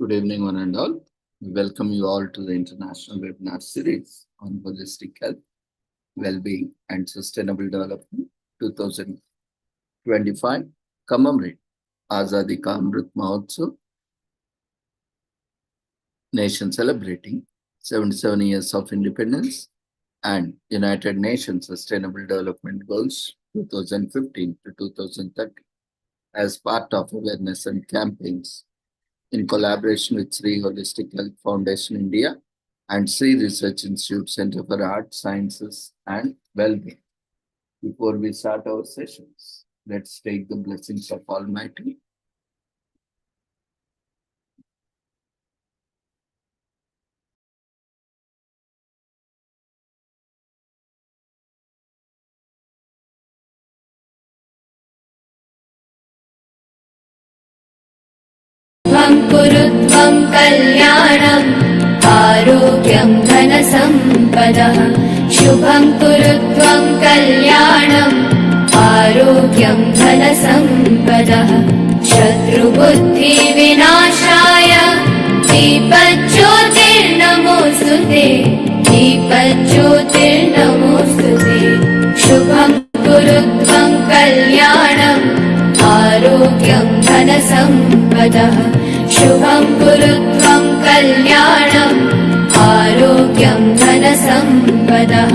Good evening, one and all. We welcome you all to the international webinar series on holistic health, well-being, and sustainable development 2025. Commemorate Azadi Ka Amrit Mahotsav, nation celebrating 77 years of independence and United Nations Sustainable Development Goals 2015 to 2030 as part of awareness and campaigns in collaboration with Sri Holistic Health Foundation India and Sri Research Institute Center for Art, Sciences and Wellbeing. Before we start our sessions, let's take the blessings of Almighty. कुरुत्वं कल्याणम् आरोग्यं धनसम्पदः शुभं कुरुत्वं कल्याणम् आरोग्यं धनसम्पदः शत्रुबुद्धिविनाशाय दीपज्योतिर्नमोऽस्तुते दीपज्योतिर्नमोऽस्तुते शुभं कुरुत्वं कल्याणम् आरोग्यं धनसम्पदः शुभं कुरुत्वं कल्याणम् आरोग्यं धनसम्पदः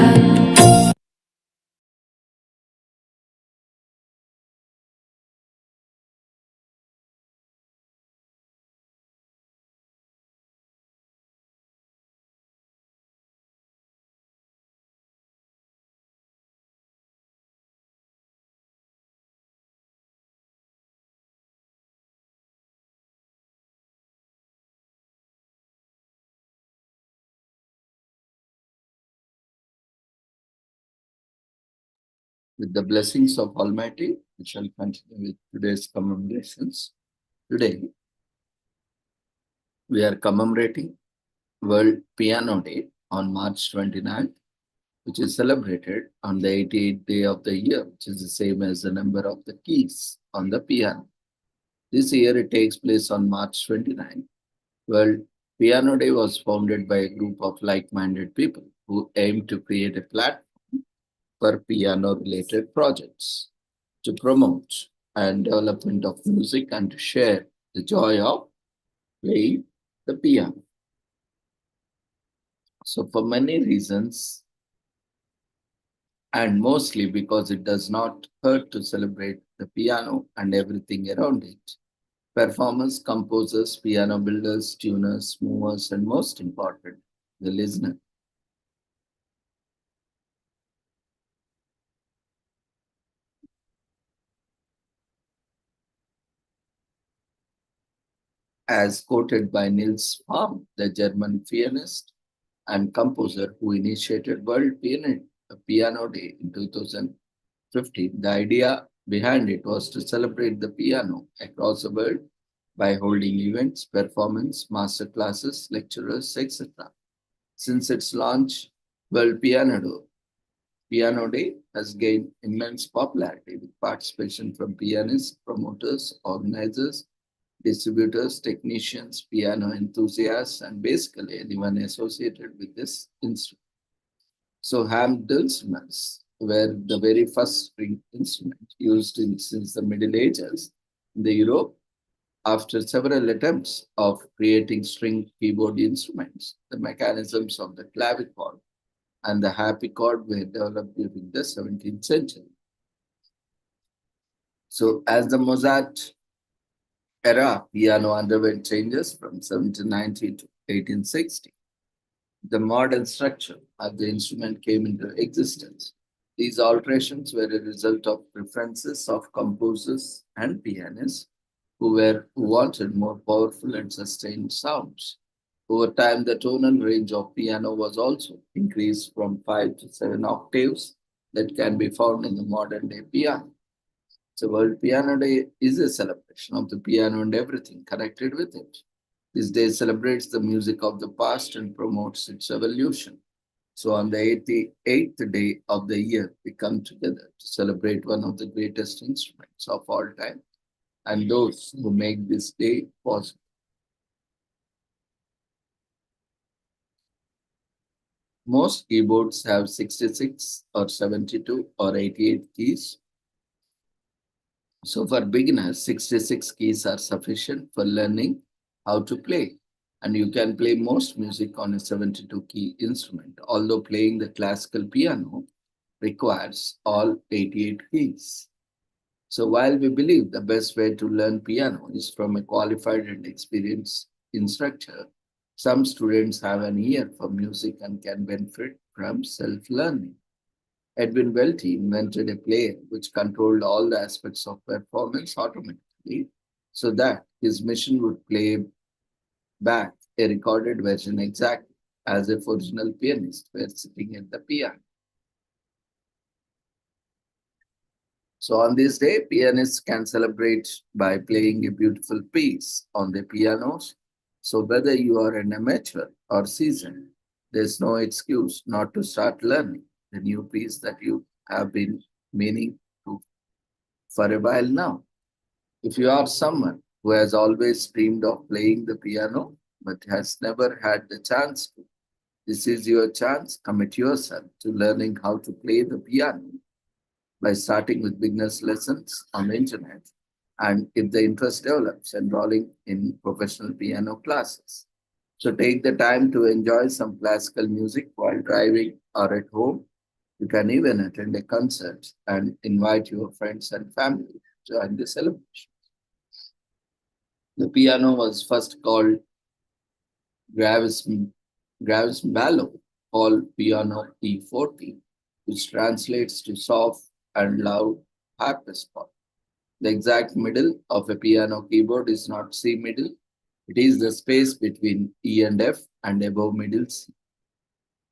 With the blessings of Almighty, we shall continue with today's commemorations. Today, we are commemorating World Piano Day on March 29th, which is celebrated on the 88th day of the year, which is the same as the number of the keys on the piano. This year, it takes place on March 29th. World Piano Day was founded by a group of like-minded people who aim to create a platform for piano-related projects to promote and development of music and to share the joy of playing the piano. So for many reasons, and mostly because it does not hurt to celebrate the piano and everything around it. Performers, composers, piano builders, tuners, movers, and most important, the listener. As quoted by Niels Fromm, the German pianist and composer who initiated World Piano Day in 2015, the idea behind it was to celebrate the piano across the world by holding events, performance, master classes, lecturers, etc. Since its launch, World Piano Day has gained immense popularity with participation from pianists, promoters, organizers, distributors, technicians, piano enthusiasts, and basically anyone associated with this instrument. So ham dulcimers were the very first string instrument used since the Middle Ages in the Europe. After several attempts of creating string keyboard instruments, the mechanisms of the clavichord and the harpsichord were developed during the 17th century. So as the Mozart era, piano underwent changes from 1790 to 1860. The modern structure of the instrument came into existence. These alterations were a result of preferences of composers and pianists who wanted more powerful and sustained sounds. Over time, the tonal range of piano was also increased from 5 to 7 octaves that can be found in the modern day piano. So World Piano Day is a celebration of the piano and everything connected with it. This day celebrates the music of the past and promotes its evolution. So on the 88th day of the year, we come together to celebrate one of the greatest instruments of all time and those who make this day possible. Most keyboards have 66 or 72 or 88 keys. So for beginners, 66 keys are sufficient for learning how to play. And you can play most music on a 72 key instrument, although playing the classical piano requires all 88 keys. So while we believe the best way to learn piano is from a qualified and experienced instructor, some students have an ear for music and can benefit from self-learning. Edwin Welty invented a player which controlled all the aspects of performance automatically so that his machine would play back a recorded version exactly as if original pianists were sitting at the piano. So on this day, pianists can celebrate by playing a beautiful piece on the pianos. So whether you are an amateur or seasoned, there's no excuse not to start learning the new piece that you have been meaning to for a while now. If you are someone who has always dreamed of playing the piano but has never had the chance to, this is your chance. Commit yourself to learning how to play the piano by starting with beginners lessons on the internet, and if the interest develops, enrolling in professional piano classes. So take the time to enjoy some classical music while driving or at home. You can even attend a concert and invite your friends and family to join the celebration. The piano was first called Gravis, Gravis Mallow, called Piano E40, which translates to soft and loud harpsichord. The exact middle of a piano keyboard is not C middle, it is the space between E and F and above middle C.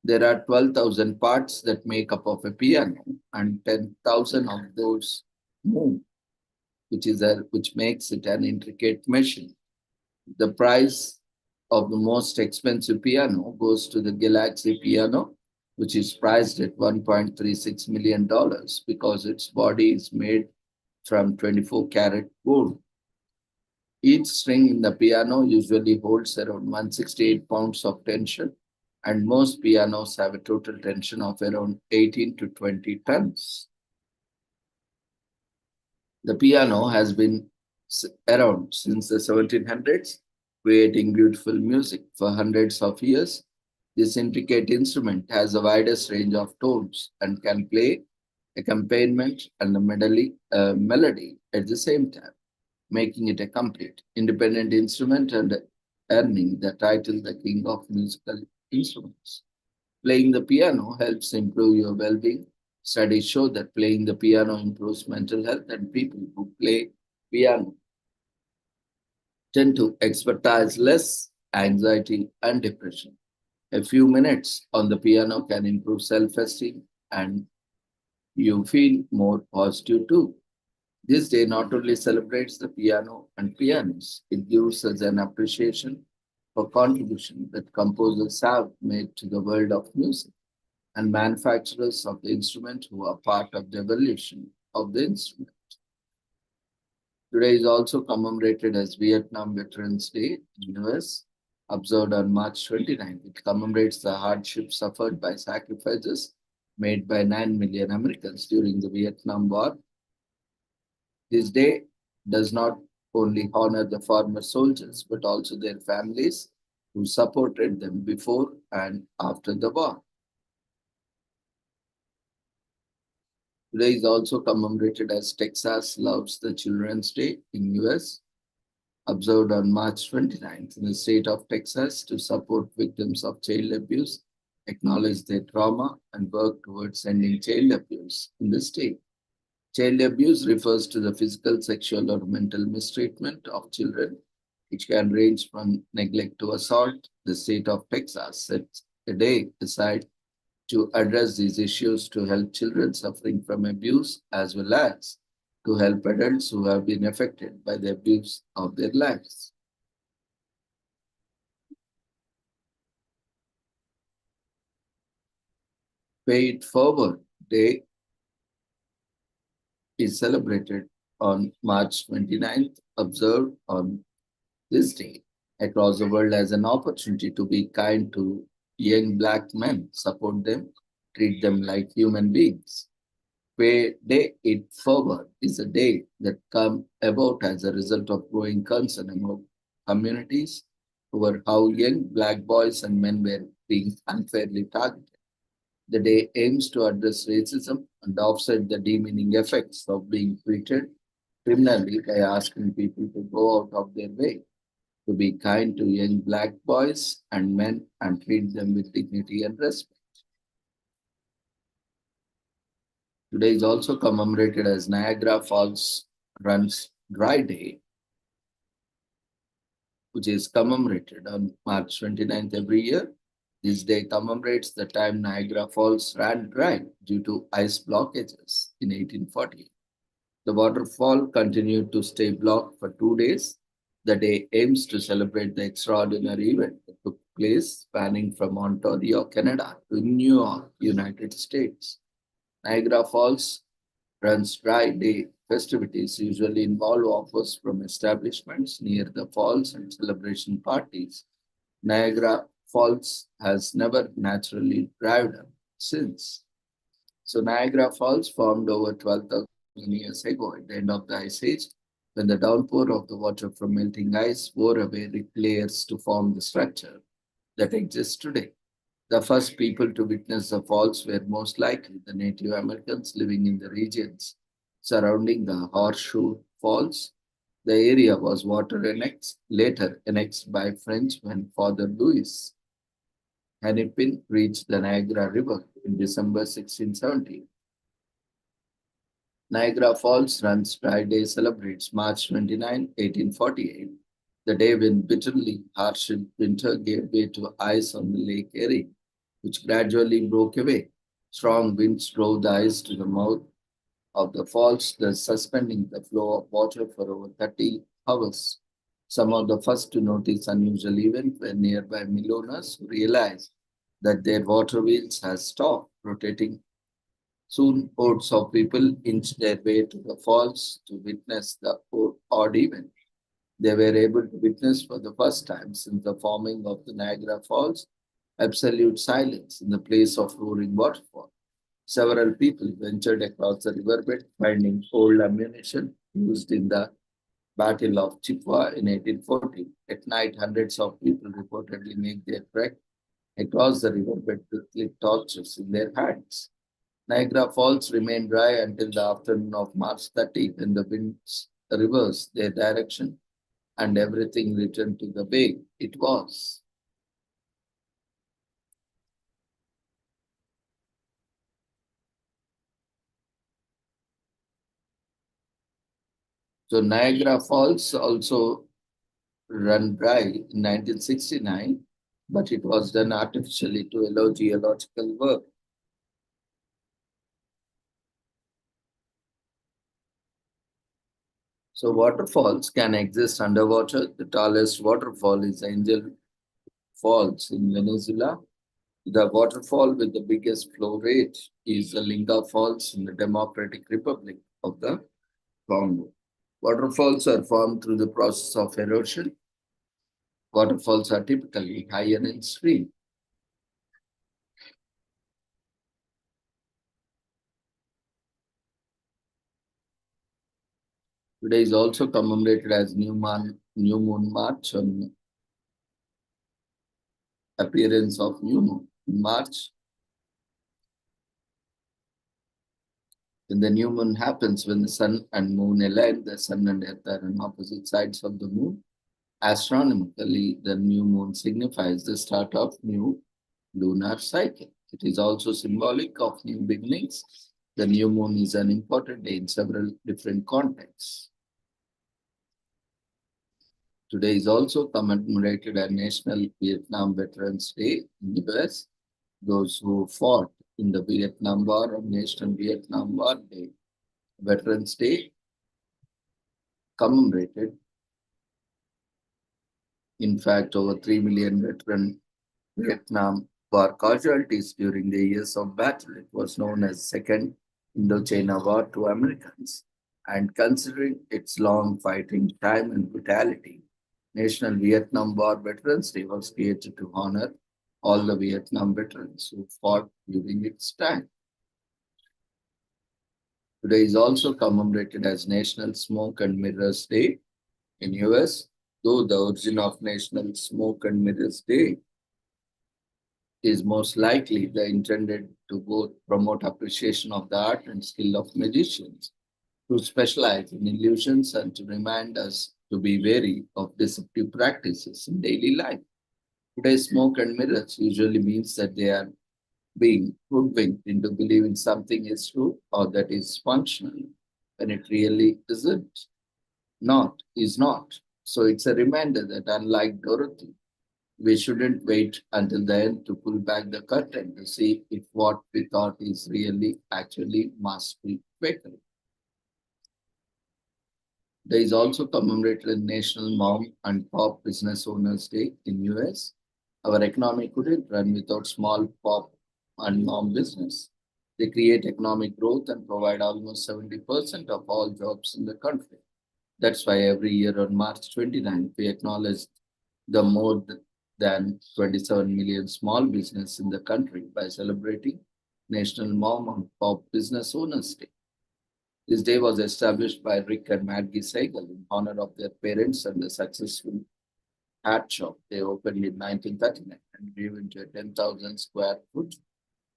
There are 12,000 parts that make up of a piano and 10,000 of those move, which makes it an intricate machine. The price of the most expensive piano goes to the Galaxy piano, which is priced at $1.36 million because its body is made from 24 karat gold. Each string in the piano usually holds around 168 pounds of tension, and most pianos have a total tension of around 18 to 20 tons. The piano has been around since the 1700s, creating beautiful music for hundreds of years. This intricate instrument has the widest range of tones and can play accompaniment and melody at the same time, making it a complete independent instrument and earning the title the king of musical instruments. Playing the piano helps improve your well-being. Studies show that playing the piano improves mental health, and people who play piano tend to experience less anxiety and depression. A few minutes on the piano can improve self-esteem and you feel more positive too. This day not only celebrates the piano and pianists, it gives us an appreciation for contribution that composers have made to the world of music and manufacturers of the instrument who are part of the evolution of the instrument. Today is also commemorated as Vietnam Veterans Day in US, observed on March 29th. It commemorates the hardships suffered by sacrifices made by 9 million Americans during the Vietnam War. This day does not only honor the former soldiers, but also their families who supported them before and after the war. Today is also commemorated as Texas Loves the Children's Day in US, observed on March 29th in the state of Texas to support victims of child abuse, acknowledge their trauma, and work towards ending child abuse in the state. Child abuse refers to the physical, sexual, or mental mistreatment of children, which can range from neglect to assault. The state of Texas sets a day aside to address these issues to help children suffering from abuse as well as to help adults who have been affected by the abuse of their lives. Pay It Forward Day is celebrated on March 29th, observed on this day across the world as an opportunity to be kind to young black men, support them, treat them like human beings. Day It Forward is a day that come about as a result of growing concern among communities over how young black boys and men were being unfairly targeted. The day aims to address racism and offset the demeaning effects of being treated criminally by asking people to go out of their way to be kind to young black boys and men and treat them with dignity and respect. Today is also commemorated as Niagara Falls Runs Dry Day, which is commemorated on March 29th every year. This day commemorates the time Niagara Falls ran dry due to ice blockages in 1840. The waterfall continued to stay blocked for 2 days. The day aims to celebrate the extraordinary event that took place spanning from Ontario, Canada to New York, United States. Niagara Falls Runs Dry Day festivities usually involve offers from establishments near the falls and celebration parties. Niagara Falls has never naturally dried up since. So Niagara Falls formed over 12,000 years ago at the end of the Ice Age, when the downpour of the water from melting ice wore away layers to form the structure that exists today. The first people to witness the falls were most likely the Native Americans living in the regions surrounding the Horseshoe Falls. The area was later annexed by French when Father Louis Hennepin reached the Niagara River in December 1670. Niagara Falls Runs Dry Day celebrates March 29, 1848, the day when bitterly harsh winter gave way to ice on the Lake Erie, which gradually broke away. Strong winds drove the ice to the mouth of the falls, thus suspending the flow of water for over 30 hours. Some of the first to notice unusual event were nearby mill owners who realized that their water wheels had stopped rotating. Soon, hordes of people inched their way to the falls to witness the odd event. They were able to witness for the first time since the forming of the Niagara Falls absolute silence in the place of roaring waterfall. Several people ventured across the riverbed, finding old ammunition used in the Battle of Chippewa in 1840. At night, hundreds of people reportedly make their trek across the riverbed with lit torches in their hands. Niagara Falls remained dry until the afternoon of March 30, when the winds reversed their direction and everything returned to the way it was. So Niagara Falls also run dry in 1969, but it was done artificially to allow geological work. So waterfalls can exist underwater. The tallest waterfall is Angel Falls in Venezuela. The waterfall with the biggest flow rate is the Linga Falls in the Democratic Republic of the Congo. Waterfalls are formed through the process of erosion. Waterfalls are typically higher in stream. Today is also commemorated as New Moon March on appearance of new moon. In March, when the new moon happens, when the sun and moon align, the sun and earth are on opposite sides of the moon. Astronomically, the new moon signifies the start of new lunar cycle. It is also symbolic of new beginnings. The new moon is an important day in several different contexts. Today is also commemorated as National Vietnam Veterans Day in the US. Those who fought in the Vietnam War on National Vietnam War Day. Veterans Day commemorated, in fact, over 3 million veteran Vietnam War casualties during the years of battle. It was known as Second Indochina War to Americans. And considering its long fighting time and brutality, National Vietnam War Veterans Day was created to honor all the Vietnam veterans who fought during its time. Today is also commemorated as National Smoke and Mirrors Day in US, though the origin of National Smoke and Mirrors Day is most likely the intended to both promote appreciation of the art and skill of magicians who specialize in illusions and to remind us to be wary of deceptive practices in daily life. Today, smoke and mirrors usually means that they are being hoodwinked into believing something is true or that is functional when it really isn't, is not. So it's a reminder that unlike Dorothy, we shouldn't wait until the end to pull back the curtain to see if what we thought is really actually must be fakery. There is also commemorated National Mom and Pop Business Owners Day in US. Our economy couldn't run without small pop and mom business. They create economic growth and provide almost 70% of all jobs in the country. That's why every year on March 29th, we acknowledge the more than 27 million small business in the country by celebrating National Mom and Pop Business Owners Day. This day was established by Rick and Maggie Segal in honor of their parents and the successful hat shop they opened in 1939 and grew into a 10,000 square foot,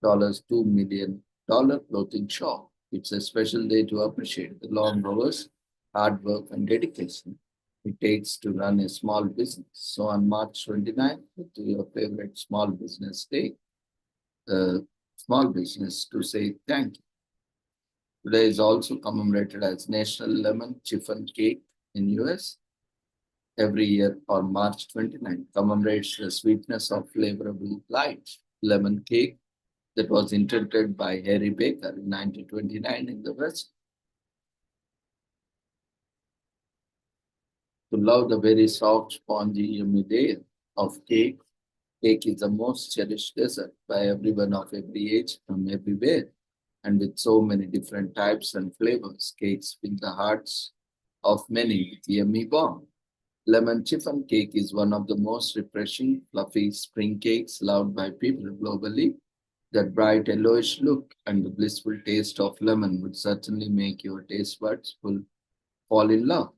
$2 million clothing shop. It's a special day to appreciate the long hours, hard work, and dedication it takes to run a small business. So on March 29th, to your favorite small business day, small business to say thank you. Today is also commemorated as National Lemon Chiffon Cake in US. Every year on March 29th commemorates the sweetness of flavorable light lemon cake that was invented by Harry Baker in 1929 in the West. To love the very soft, spongy, yummy day of cake, cake is the most cherished dessert by everyone of every age from everywhere. And with so many different types and flavors, cakes fill the hearts of many with yummy warmth. Lemon chiffon cake is one of the most refreshing, fluffy spring cakes loved by people globally. That bright yellowish look and the blissful taste of lemon would certainly make your taste buds fall in love.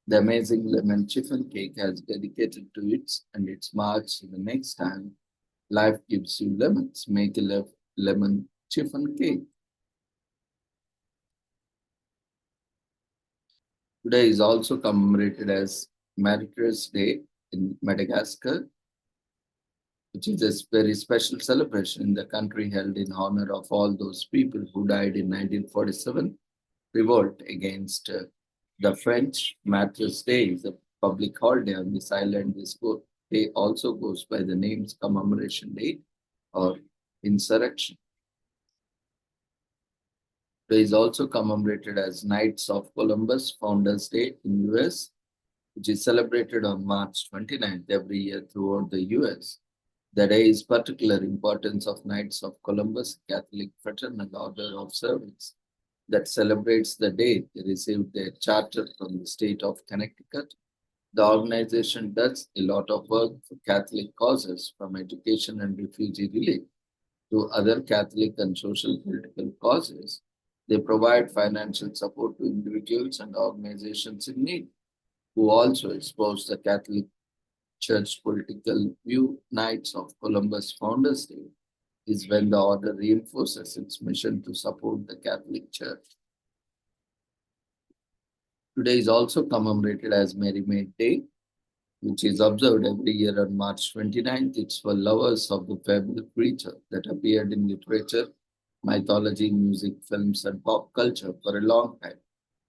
The amazing lemon chiffon cake has dedicated to its and its march the next time life gives you lemons. Make a lemon chiffon cake. Today is also commemorated as Mauritius Day in Madagascar, which is a very special celebration in the country held in honor of all those people who died in 1947 revolt against the French. Mauritius Day is a public holiday on this island. This day also goes by the names Commemoration Day or Insurrection. Day is also commemorated as Knights of Columbus Founders Day in US, which is celebrated on March 29th every year throughout the US. The day is particular importance of Knights of Columbus, Catholic Fraternal Order of Service that celebrates the day they received their charter from the state of Connecticut. The organization does a lot of work for Catholic causes from education and refugee relief to other Catholic and social political causes. They provide financial support to individuals and organizations in need who also espouse the Catholic Church political view. Knights of Columbus Founders Day is when the order reinforces its mission to support the Catholic Church. Today is also commemorated as Merry Maid Day, which is observed every year on March 29th. It's for lovers of the fable creature that appeared in literature, mythology, music, films, and pop culture for a long time.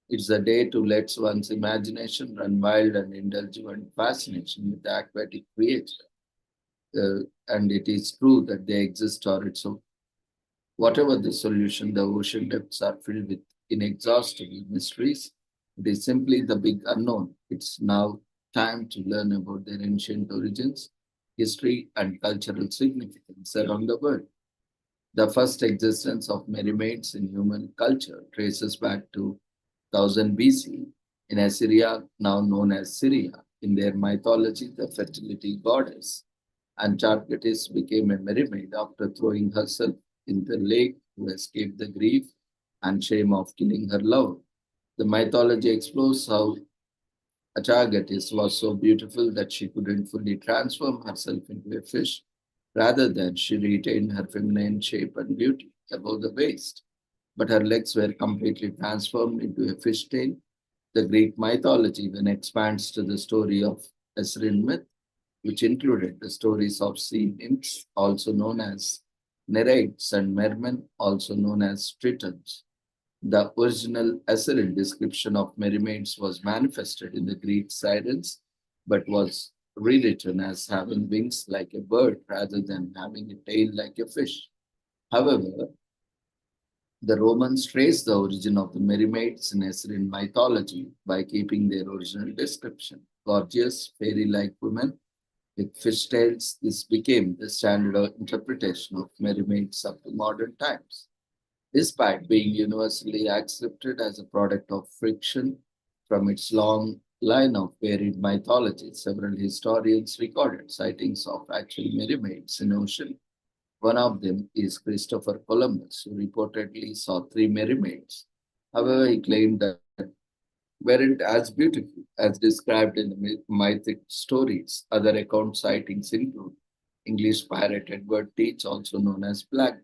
It's a day to let one's imagination run wild and indulge in fascination with the aquatic creature. And it is true that they exist or it's so. Whatever the solution, the ocean depths are filled with inexhaustible mysteries. It is simply the big unknown. It's now time to learn about their ancient origins, history, and cultural significance around the world. The first existence of mermaids in human culture traces back to 1000 BC in Assyria, now known as Syria. In their mythology, the fertility goddess. and Chargatis became a mermaid after throwing herself in the lake to escape the grief and shame of killing her lover. The mythology explores how Achagatis was so beautiful that she couldn't fully transform herself into a fish. Rather than she retained her feminine shape and beauty above the waist, but her legs were completely transformed into a fish tail. The Greek mythology then expands to the story of Assyrian myth, which included the stories of sea nymphs, also known as Nereids, and mermen, also known as Tritons. The original Assyrian description of mermaids was manifested in the Greek sirens, but was rewritten as having wings like a bird rather than having a tail like a fish. However, the Romans traced the origin of the mermaids in Assyrian mythology by keeping their original description. Gorgeous, fairy-like women with fish tails, this became the standard interpretation of mermaids up to modern times. Despite being universally accepted as a product of fiction from its long line of varied mythologies, several historians recorded sightings of actual mermaids in ocean. One of them is Christopher Columbus, who reportedly saw three mermaids. However, he claimed that weren't as beautiful as described in the mythic stories. Other account sightings include English pirate Edward Teach, also known as Black.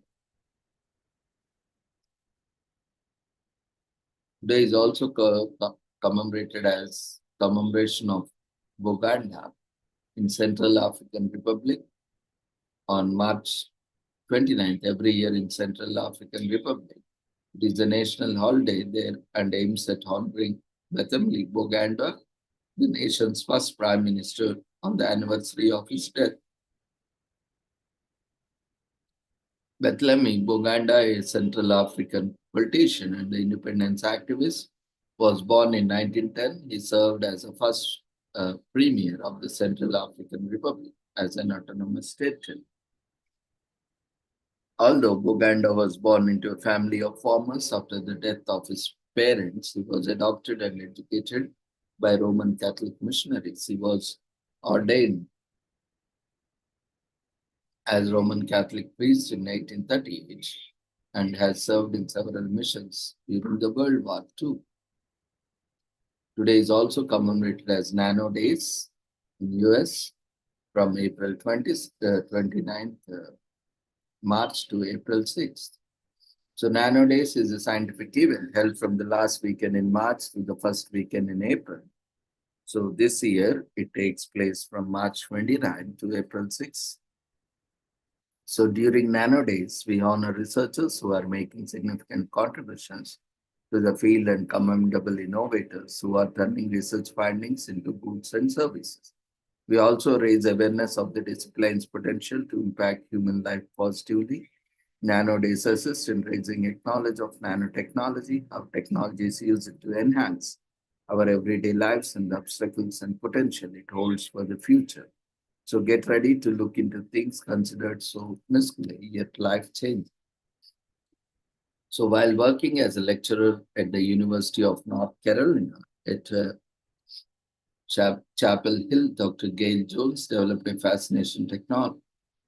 Today is also commemorated as commemoration of Buganda in Central African Republic on March 29th every year in Central African Republic. It is a national holiday there and aims at honoring Bethlehem Buganda, the nation's first prime minister, on the anniversary of his death. Bethlehem Buganda, a Central African politician and the independence activist, was born in 1910. He served as the first premier of the Central African Republic as an autonomous state. Although Buganda was born into a family of farmers after the death of his parents, he was adopted and educated by Roman Catholic missionaries. He was ordained as Roman Catholic priest in 1838 and has served in several missions during the World War II. Today is also commemorated as Nano Days in US from April 29th March to April 6th. So Nano Days is a scientific event held from the last weekend in March to the first weekend in April. So this year it takes place from March 29 to April 6. So during Nano Days, we honor researchers who are making significant contributions to the field and commendable innovators who are turning research findings into goods and services. We also raise awareness of the discipline's potential to impact human life positively. Nano Days assist in raising knowledge of nanotechnology, how technology is used to enhance our everyday lives and the obstacles and potential it holds for the future. So get ready to look into things considered so minuscule yet life-changing. So while working as a lecturer at the University of North Carolina at Chapel Hill, Dr. Gail Jones developed a fascination technology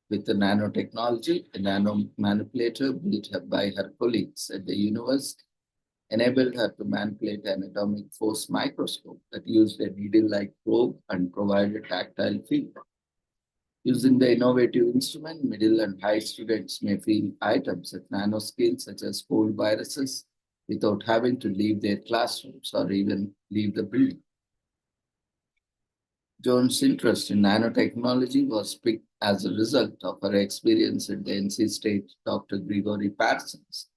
with the nanotechnology. A nano manipulator built by her colleagues at the university enabled her to manipulate an atomic force microscope that used a needle-like probe and provided tactile feedback. Using the innovative instrument, middle and high students may feel items at nanoscale such as cold viruses without having to leave their classrooms or even leave the building. Jones' interest in nanotechnology was picked as a result of her experience at the NC State. Dr. Gregory Parsons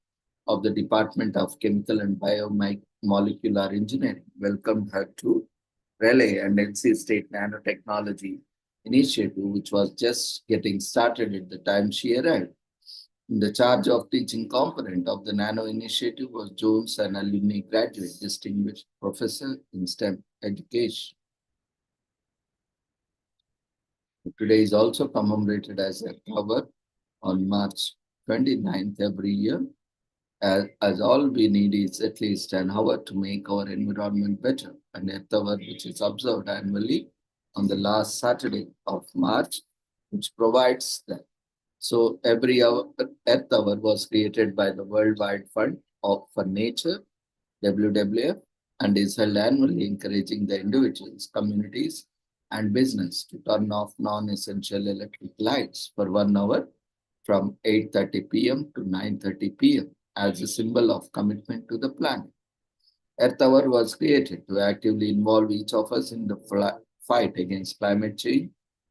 of the Department of Chemical and Biomolecular Engineering welcomed her to Relay and NC State Nanotechnology Initiative, which was just getting started at the time she arrived. In the charge of teaching component of the Nano Initiative was Jones, an alumni graduate, distinguished professor in STEM education. Today is also commemorated as Earth Hour on March 29th every year, as all we need is at least an hour to make our environment better. And Earth Hour, which is observed annually on the last Saturday of March, which provides them. So every Earth Hour was created by the Worldwide Fund for Nature, WWF, and is held annually, encouraging the individuals, communities, and business to turn off non-essential electric lights for 1 hour from 8:30 p.m. to 9:30 p.m. as a symbol of commitment to the planet. Earth Hour was created to actively involve each of us in the fight against climate change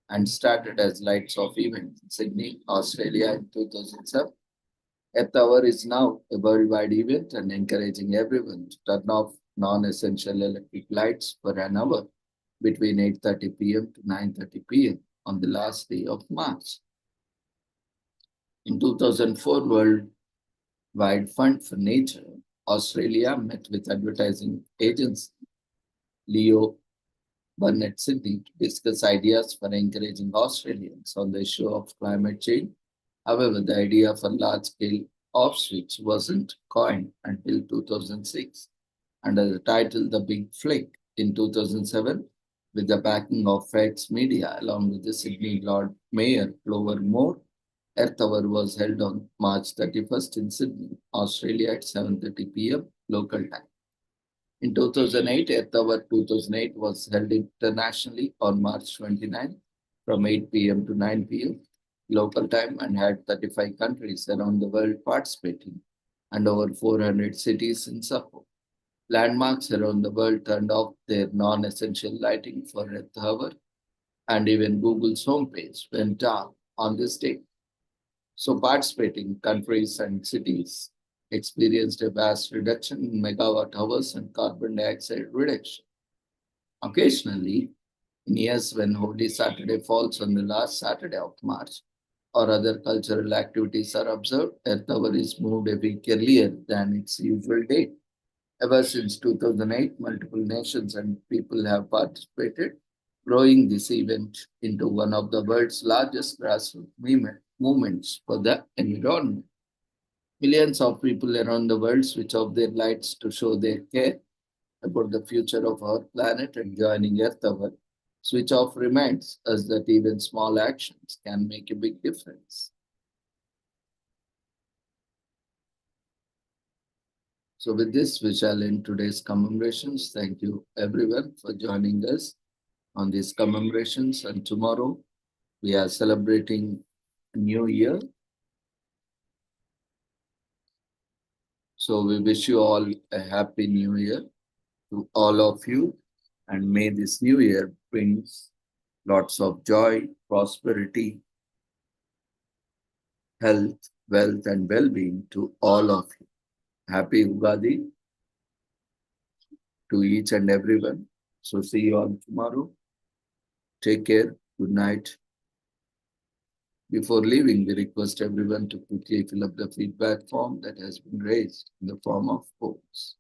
and started as Lights Off event in Sydney, Australia in 2007. Earth Hour is now a worldwide event and encouraging everyone to turn off non-essential electric lights for an hour between 8:30 p.m. to 9:30 p.m. on the last day of March. In 2004, Worldwide Fund for Nature, Australia met with advertising agency Leo Burnett Sydney to discuss ideas for encouraging Australians on the issue of climate change. However, the idea for large-scale off-switch wasn't coined until 2006 under the title The Big Flick. In 2007, with the backing of FX Media along with the Sydney Lord Mayor Clover Moore, Earth Hour was held on March 31st in Sydney, Australia at 7:30 p.m. local time. In 2008, Earth Hour 2008 was held internationally on March 29 from 8 p.m. to 9 p.m. local time and had 35 countries around the world participating and over 400 cities in support. Landmarks around the world turned off their non-essential lighting for Earth Hour, and even Google's homepage went dark on this day. So participating countries and cities experienced a vast reduction in megawatt hours and carbon dioxide reduction. Occasionally, in years when Holy Saturday falls on the last Saturday of March or other cultural activities are observed, Earth Hour is moved a week earlier than its usual date. Ever since 2008, multiple nations and people have participated, growing this event into one of the world's largest grassroots movements for the environment. Millions of people around the world switch off their lights to show their care about the future of our planet, and joining Earth Hour switch off reminds us that even small actions can make a big difference. So with this, we shall end today's commemorations. Thank you everyone for joining us on these commemorations. And tomorrow we are celebrating New Year. So we wish you all a happy New Year to all of you. And may this New Year brings lots of joy, prosperity, health, wealth, and well-being to all of you. Happy Ugadi to each and everyone. So see you all tomorrow. Take care. Good night. Before leaving, we request everyone to quickly fill up the feedback form that has been raised in the form of polls.